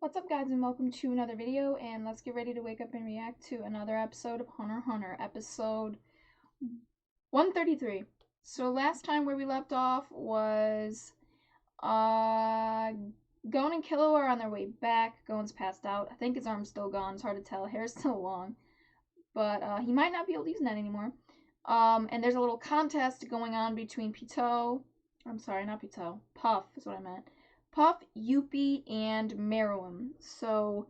What's up, guys, and welcome to another video, and let's get ready to wake up and react to another episode of Hunter x Hunter, episode 133. So last time where we left off was Gon and Kilo are on their way back. Gon's passed out. I think his arm's still gone. It's hard to tell. Hair's still long, but he might not be able to use that anymore. And there's a little contest going on between Puff is what I meant. Puff, Youpi, and Meruem. So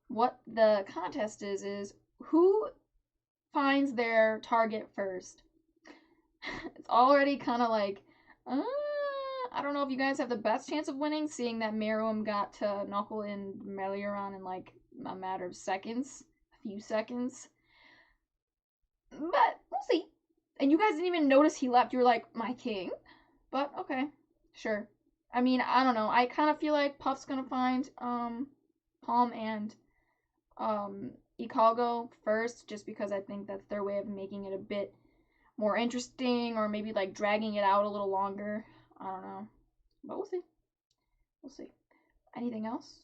what the contest is who finds their target first. It's already kind of like, I don't know if you guys have the best chance of winning, seeing that Meruem got to Knuckle and Meliaron in like a matter of seconds, a few seconds. But we'll see. And you guys didn't even notice he left. You were like, my king? But okay, sure. I mean, I don't know. I kind of feel like Puff's gonna find Palm and Ikalgo first, just because I think that's their way of making it a bit more interesting, or maybe like dragging it out a little longer. I don't know, but we'll see. We'll see. Anything else?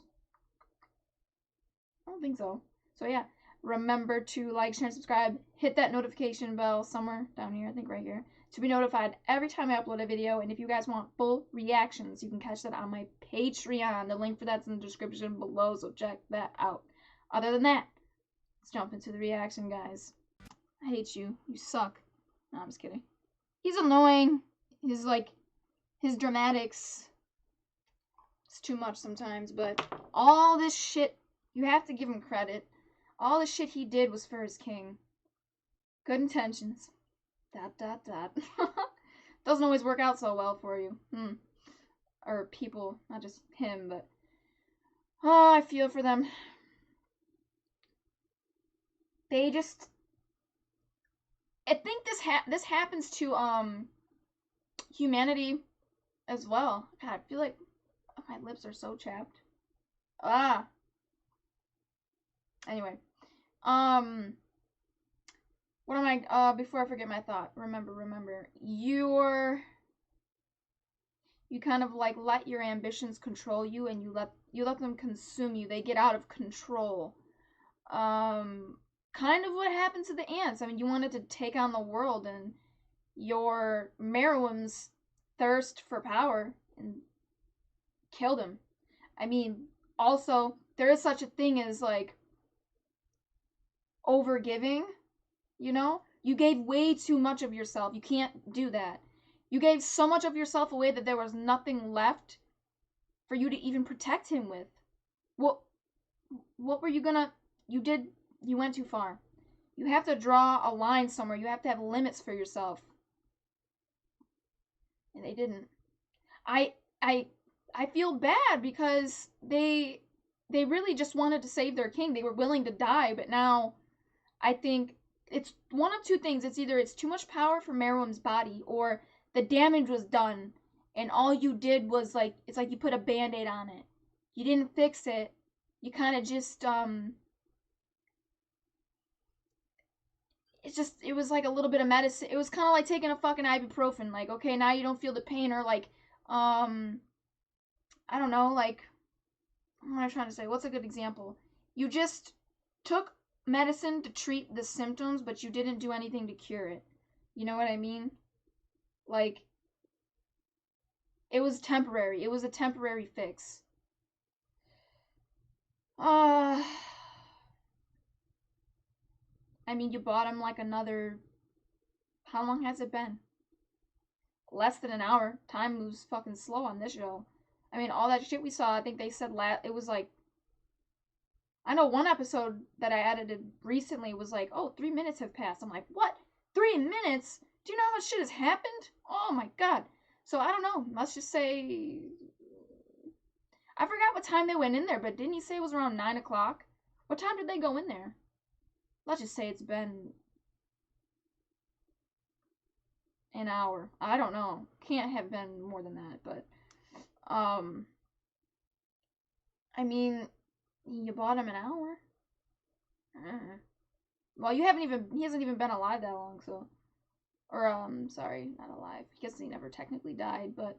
I don't think so. So yeah, remember to like, share, and subscribe. Hit that notification bell somewhere down here, I think right here, to be notified every time I upload a video. And if you guys want full reactions, you can catch that on my Patreon. The link for that's in the description below, so check that out. Other than that, let's jump into the reaction, guys. I hate you. You suck. No, I'm just kidding. He's annoying. His dramatics, it's too much sometimes, but all this shit, you have to give him credit. All the shit he did was for his king. Good intentions. ... Doesn't always work out so well for you. Or people, not just him, but oh, I feel for them. They just, I think this happens to humanity as well. God, I feel like my lips are so chapped. Anyway, what am I, before I forget my thought, remember, you kind of like let your ambitions control you, and you let them consume you. They get out of control. Kind of what happened to the ants. I mean, you wanted to take on the world, and your Meruem's thirst for power and killed him. I mean, also, there is such a thing as like overgiving, you know? You gave way too much of yourself. You can't do that. You gave so much of yourself away that there was nothing left for you to even protect him with. What were you gonna... You went too far. You have to draw a line somewhere. You have to have limits for yourself. And they didn't. I feel bad because they really just wanted to save their king. They were willing to die, but now I think it's one of two things. It's either it's too much power for Meruem's body, or the damage was done, and all you did was like, it's like you put a band-aid on it. You didn't fix it. You kind of just, it was like a little bit of medicine. It was kind of like taking a fucking ibuprofen. Like, okay, now you don't feel the pain, or like, I don't know, like, what am I trying to say? What's a good example? You just took medicine to treat the symptoms, but you didn't do anything to cure it. You know what I mean? Like, it was temporary. It was a temporary fix. I mean, you bought him like another... How long has it been? Less than an hour. Time moves fucking slow on this show. I mean, all that shit we saw, I think they said it was like... I know one episode that I edited recently was like, oh, 3 minutes have passed. I'm like, what? 3 minutes? Do you know how much shit has happened? Oh my god. So I don't know. Let's just say... I forgot what time they went in there, but didn't he say it was around 9 o'clock? What time did they go in there? Let's just say it's been an hour. I don't know. Can't have been more than that, but I mean, you bought him an hour? Well, he hasn't even been alive that long, so, or sorry, not alive. I guess he never technically died, but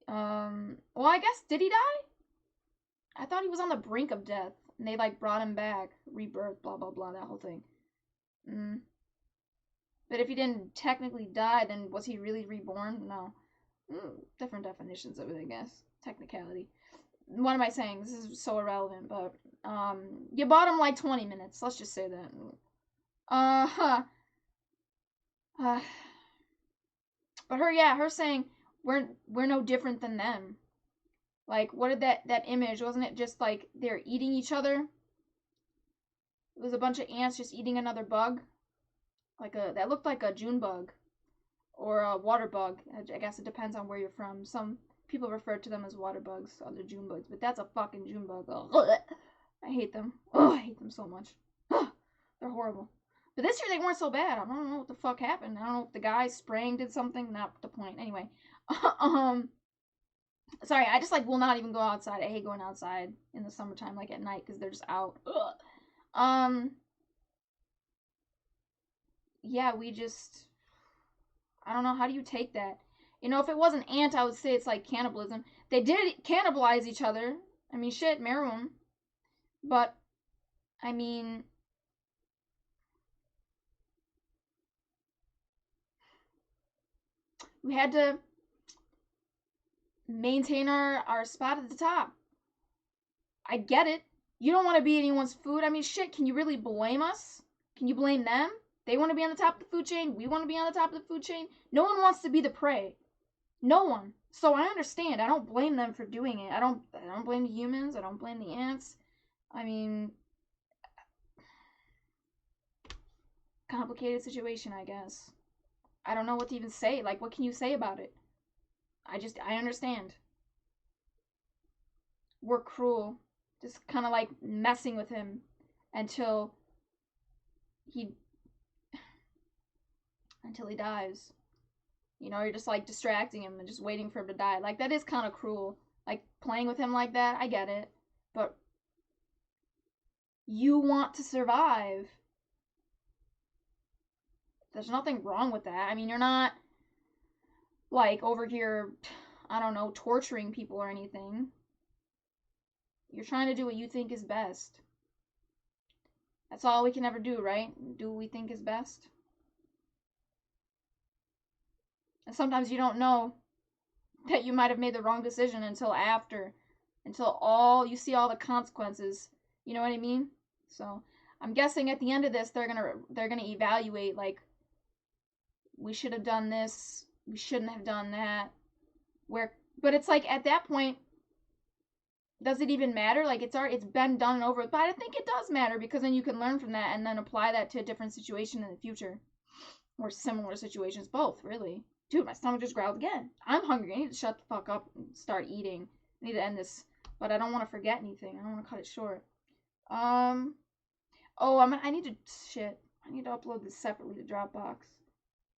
well, I guess, did he die? I thought he was on the brink of death. And they, like, brought him back. Rebirth, blah, blah, blah, that whole thing. But if he didn't technically die, then was he really reborn? No. Different definitions of it, I guess. Technicality. What am I saying? This is so irrelevant, but, you bought him, like, 20 minutes. Let's just say that. But her saying, we're no different than them. Like, what did that image, wasn't it just, like, they're eating each other? It was a bunch of ants just eating another bug. That looked like a June bug. Or a water bug. I guess it depends on where you're from. Some people refer to them as water bugs, other June bugs. But that's a fucking June bug. Ugh. I hate them. I hate them so much. They're horrible. But this year they weren't so bad. I don't know what the fuck happened. I don't know if the guy spraying did something. Not the point. Anyway. Sorry, I just, like, will not even go outside. I hate going outside in the summertime, like, at night, because they're just out. Yeah, we just... I don't know, how do you take that? You know, if it wasn't ant, I would say it's, like, cannibalism. They did cannibalize each other. I mean, shit, Meruem. But, I mean... we had to maintain our spot at the top. I get it. You don't want to be anyone's food. I mean, shit, can you really blame us? Can you blame them? They want to be on the top of the food chain. We want to be on the top of the food chain. No one wants to be the prey. No one. So I understand. I don't blame them for doing it. I don't blame the humans. I don't blame the ants. I mean, complicated situation, I guess. I don't know what to even say. Like, what can you say about it? I understand. We're cruel. Just kind of, like, messing with him until he dies. You know, you're just, like, distracting him and just waiting for him to die. Like, that is kind of cruel. Like, playing with him like that, I get it. But you want to survive. There's nothing wrong with that. I mean, you're not, like, over here, I don't know, torturing people or anything. You're trying to do what you think is best. That's all we can ever do, right? Do what we think is best. And sometimes you don't know that you might have made the wrong decision until you see all the consequences. You know what I mean? So I'm guessing at the end of this, they're gonna evaluate, like, we should have done this, we shouldn't have done that. But it's like, at that point, does it even matter? Like, it's been done and over. But I think it does matter, because then you can learn from that and then apply that to a different situation in the future, or similar situations. Both, really. Dude, my stomach just growled again. I'm hungry. I need to shut the fuck up and start eating. I need to end this, but I don't want to forget anything. I don't want to cut it short. I need to upload this separately to Dropbox,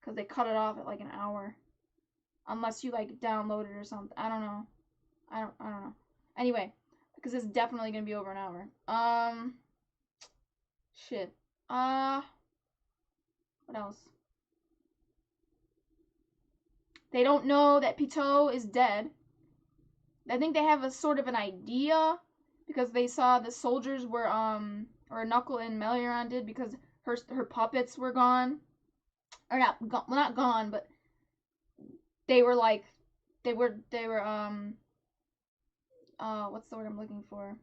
because they cut it off at, like, an hour, unless you, like, download it or something. I don't know. I don't know. Anyway, because it's definitely gonna be over an hour. Shit. What else? They don't know that Pitot is dead. I think they have a sort of an idea, because they saw the soldiers were, or Knuckle and Meliorn did, because her puppets were gone. Or not gone, but they were, like, they were, what's the word I'm looking for?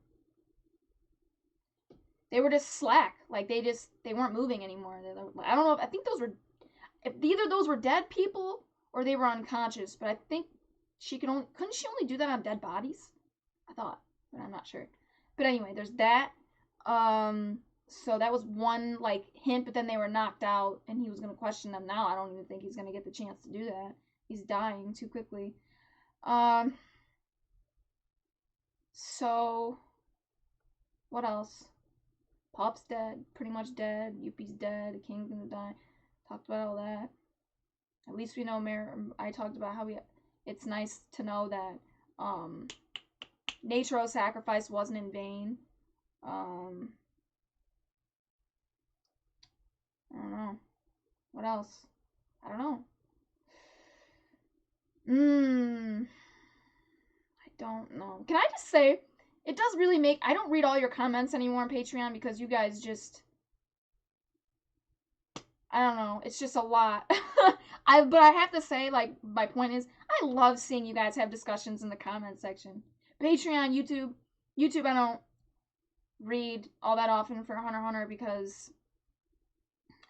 They were just slack. Like, they weren't moving anymore. I don't know, I think if either those were dead people, or they were unconscious, but I think couldn't she only do that on dead bodies? I thought, but I'm not sure. But anyway, there's that. So that was one, like, hint, but then they were knocked out, and he was going to question them now. I don't even think he's going to get the chance to do that. He's dying too quickly. So, what else? Pop's dead, pretty much dead. Youpi's dead, the king's gonna die. Talked about all that. At least we know I talked about how it's nice to know that, Naturo's sacrifice wasn't in vain. I don't know. What else? I don't know. I don't know. Can I just say, it does really make, I don't read all your comments anymore on Patreon because you guys just, I don't know, it's just a lot. But I have to say, like, my point is, I love seeing you guys have discussions in the comment section. Patreon, YouTube, I don't read all that often for Hunter x Hunter because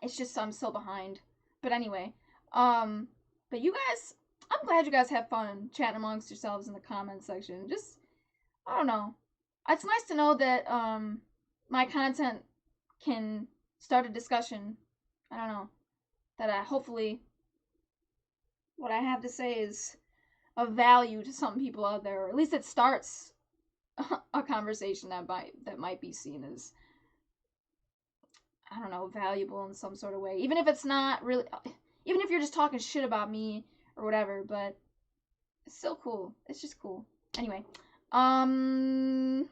it's just I'm so behind. But anyway, but you guys, I'm glad you guys have fun chatting amongst yourselves in the comment section. Just, I don't know. It's nice to know that my content can start a discussion. I don't know. That hopefully what I have to say is of value to some people out there, or at least it starts a conversation that might be seen as, I don't know, valuable in some sort of way. Even if it's not really, even if you're just talking shit about me or whatever, but it's still cool. It's just cool. Anyway, I don't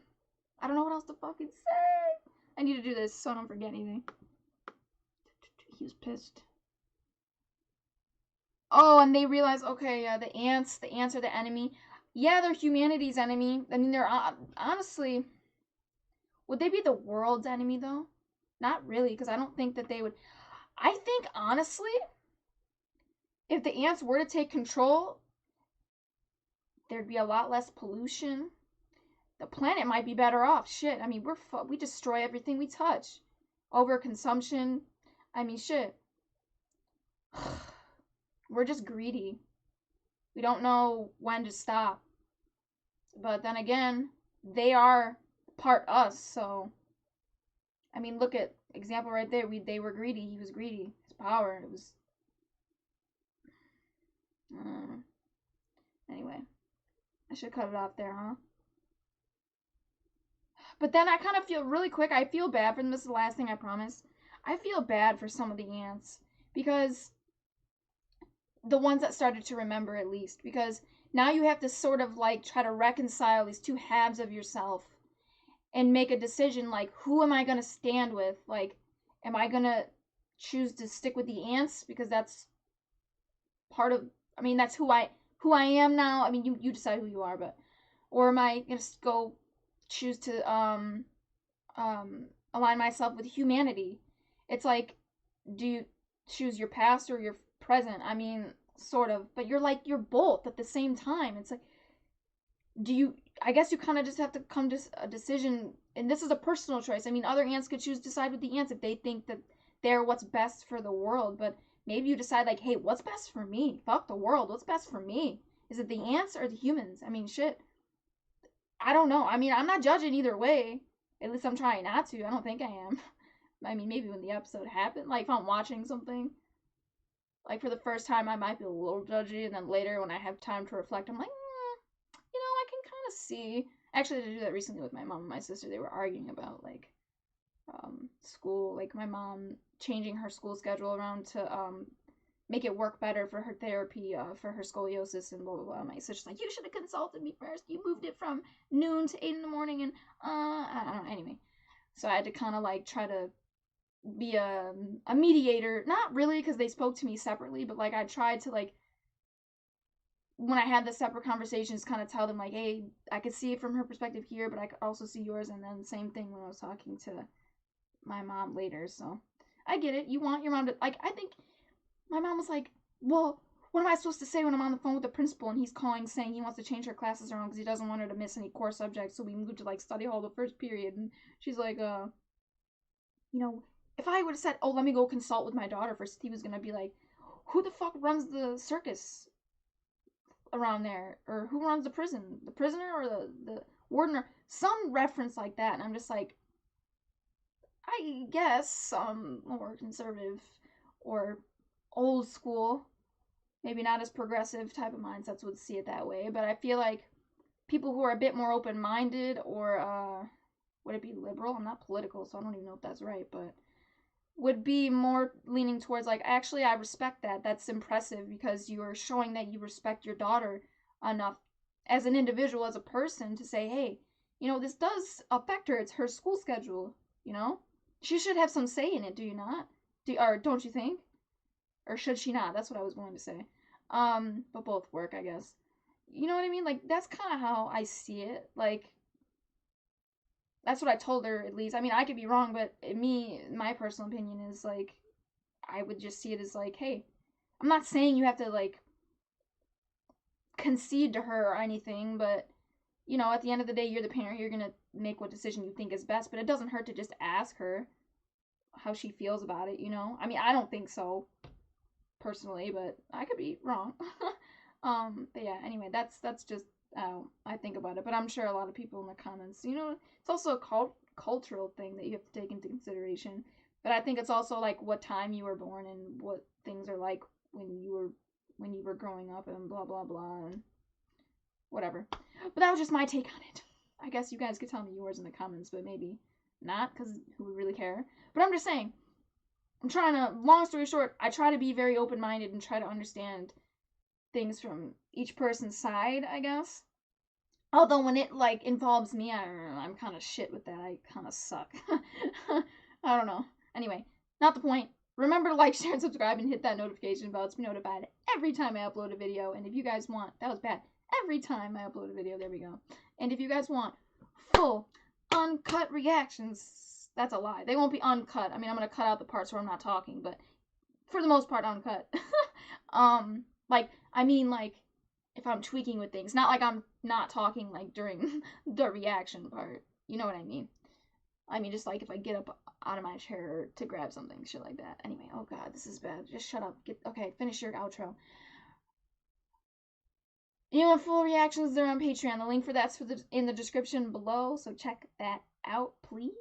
know what else to fucking say. I need to do this so I don't forget anything. He was pissed. Oh, and they realize, okay, yeah, the ants are the enemy. Yeah, they're humanity's enemy. I mean, they're honestly, would they be the world's enemy though? Not really, because I don't think that they would. I think honestly, if the ants were to take control, there'd be a lot less pollution. The planet might be better off. Shit, I mean, we destroy everything we touch. Overconsumption. I mean, shit. We're just greedy. We don't know when to stop. But then again, they are part us, so I mean, look at example right there. They were greedy. He was greedy. His power. It was. Anyway, I should cut it off there, huh? But then I kind of feel really quick. I feel bad for them. This is the last thing I promise. I feel bad for some of the ants because the ones that started to remember at least, because now you have to sort of like try to reconcile these two halves of yourself and make a decision like, who am I going to stand with? Like, am I going to choose to stick with the ants because that's part of, I mean, that's who I am now. I mean, you decide who you are, but, or am I going to go choose to align myself with humanity? It's like, do you choose your past or your present? I mean, sort of, but you're both at the same time. It's like, do you, I guess you kind of just have to come to a decision, and this is a personal choice. I mean, other ants could choose to decide with the ants if they think that they're what's best for the world, but maybe you decide like, hey, what's best for me? Fuck the world. What's best for me? Is it the ants or the humans? I mean, shit. I don't know. I mean, I'm not judging either way. At least I'm trying not to. I don't think I am. I mean, maybe when the episode happened, like if I'm watching something, like for the first time, I might be a little judgy, and then later when I have time to reflect, I'm like, I can kind of see. Actually, I did do that recently with my mom and my sister. They were arguing about like school, like my mom changing her school schedule around to make it work better for her therapy for her scoliosis and blah blah blah. My sister's like, you should have consulted me first. You moved it from noon to 8 in the morning, and I don't know. Anyway, so I had to kind of like try to be a mediator. Not really, because they spoke to me separately, but like I tried to like, when I had the separate conversations, kind of tell them like, hey, I could see it from her perspective here, but I could also see yours, and then same thing when I was talking to my mom later. So I get it. You want your mom to like. I think my mom was like, well, what am I supposed to say when I'm on the phone with the principal and he's calling saying he wants to change her classes around because he doesn't want her to miss any core subjects, so we moved to like study hall the first period. And she's like, if I would have said, oh, let me go consult with my daughter first, he was gonna be like, who the fuck runs the circus around there, or who runs the prison, the prisoner or the warden, or some reference like that. And I'm just like, I guess some more conservative or old school, maybe not as progressive type of mindsets would see it that way, but I feel like people who are a bit more open-minded, or would it be liberal? I'm not political, so I don't even know if that's right, but would be more leaning towards like, actually, I respect that. That's impressive because you're showing that you respect your daughter enough as an individual, as a person, to say, hey, this does affect her. It's her school schedule, She should have some say in it, do you not? Or don't you think? Or should she not? That's what I was going to say. But both work, I guess. You know what I mean? Like, that's kind of how I see it. Like, That's what I told her, at least. I mean, I could be wrong, but my personal opinion is like, I would just see it as like, hey, I'm not saying you have to like concede to her or anything, but you know, at the end of the day, you're the parent. You're gonna make what decision you think is best, but it doesn't hurt to just ask her how she feels about it. You know, I mean, I don't think so personally, but I could be wrong. But yeah. Anyway, that's just how I think about it. But I'm sure a lot of people in the comments, you know, it's also a cultural thing that you have to take into consideration. But I think it's also like what time you were born and what things are like when you were growing up and blah blah blah and whatever. But that was just my take on it. I guess you guys could tell me yours in the comments, but maybe not, because who would really care? But I'm just saying, I'm trying to, long story short, I try to be very open minded and try to understand things from each person's side, I guess. Although when it like involves me, I'm kind of shit with that. I kind of suck. I don't know. Anyway, not the point. Remember to like, share, and subscribe, and hit that notification bell to be notified every time I upload a video. And if you guys want, that was bad. Every time I upload a video, there we go. And if you guys want full, uncut reactions, that's a lie. They won't be uncut. I mean, I'm gonna cut out the parts where I'm not talking, but for the most part, uncut. I mean, like, if I'm tweaking with things, not like I'm not talking like during the reaction part. You know what I mean? I mean, just like if I get up out of my chair to grab something, shit like that. Anyway, oh god, this is bad. Just shut up. Okay, finish your outro. You want full reactions? They're on Patreon. The link for that's in the description below, so check that out, please.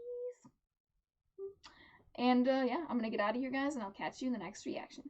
And yeah, I'm gonna get out of here, guys, and I'll catch you in the next reaction.